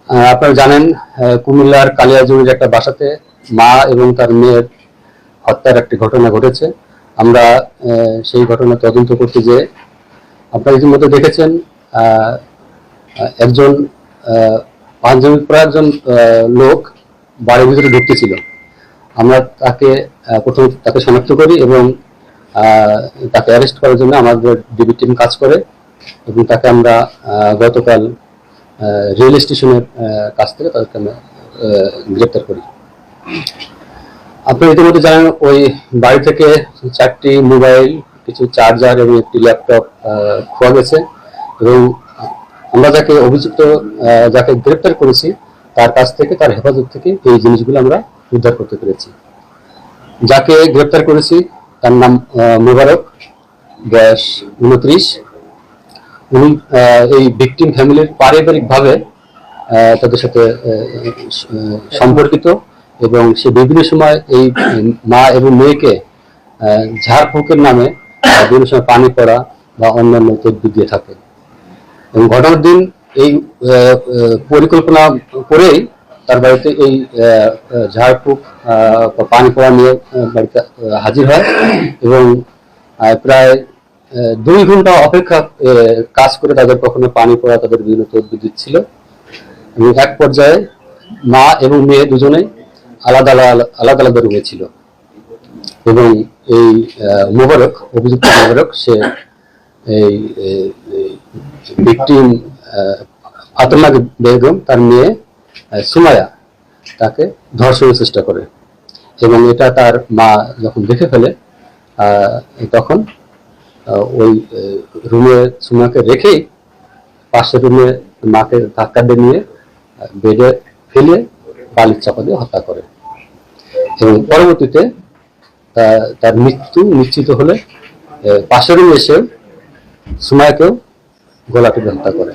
আপনারা জানেন কুমিল্লার কালিয়াজুড়ির একটা বাসাতে মা এবং তার মেয়ের হত্যার একটি ঘটনা ঘটেছে। আমরা সেই ঘটনা তদন্ত করতে যেয়ে আপনারা ইতিমধ্যে দেখেছেন একজন পাঞ্জাবি পরা একজন লোক বাড়ির ভিতরে ঢুকতেছিল। আমরা প্রথমে তাকে শনাক্ত করি এবং তাকে অ্যারেস্ট করার জন্য আমাদের ডিবি টিম কাজ করে এবং তাকে আমরা গতকাল রেল স্টেশনের কাছ থেকে তাদেরকে আমরা গ্রেপ্তার করি। আপনারা ইতিমধ্যে জানেন ওই বাড়ি থেকে 4টি মোবাইল, কিছু চার্জার এবং একটি ল্যাপটপ খোয়া গেছে এবং আমরা যাকে গ্রেপ্তার করেছি তার কাছ থেকে, তার হেফাজত থেকে এই জিনিসগুলো আমরা উদ্ধার করতে পেরেছি। যাকে গ্রেপ্তার করেছি তার নাম মোবারক, বয়স 29। উনি এই ভিকটিম ফ্যামিলির পারিবারিকভাবে তাদের সাথে সম্পর্কিত এবং সে বিভিন্ন সময় এই মা এবং মেয়েকে ঝাড়ফুঁকের নামে বিভিন্ন সময় পানি পড়া বা অন্যান্য তদবির দিয়ে থাকে এবং ঘটনার দিন এই পরিকল্পনা করেই তার বাড়িতে এই ঝাড়ফুঁক পানি পড়া নিয়ে বাড়িতে হাজির হয় এবং প্রায় 2 ঘন্টা অপেক্ষা কাজ করে তাদের কখনো পানি পড়া, তাদের বিভিন্ন তদবির দিচ্ছিল এবং এক পর্যায়ে মা এবং মেয়ে দুজনেই আলাদা আলাদা রুমে ছিল এবং এই অভিযুক্ত মোবারক সে এই ভিকটিম ফাতেমা বেগম, তার মেয়ে সুমাইয়া, তাকে ধর্ষণের চেষ্টা করে এবং এটা তার মা যখন দেখে ফেলে তখন ওই রুমে সুমাকে রেখেই পাশের রুমে মাকে ধাক্কা দিয়ে নিয়ে বেডে ফেলে বালির চাপা দিয়ে হত্যা করে এবং পরবর্তীতে তার মৃত্যু নিশ্চিত হলে পাশের রুমে এসে সুমাইয়াকেও গলা টিপে হত্যা করে।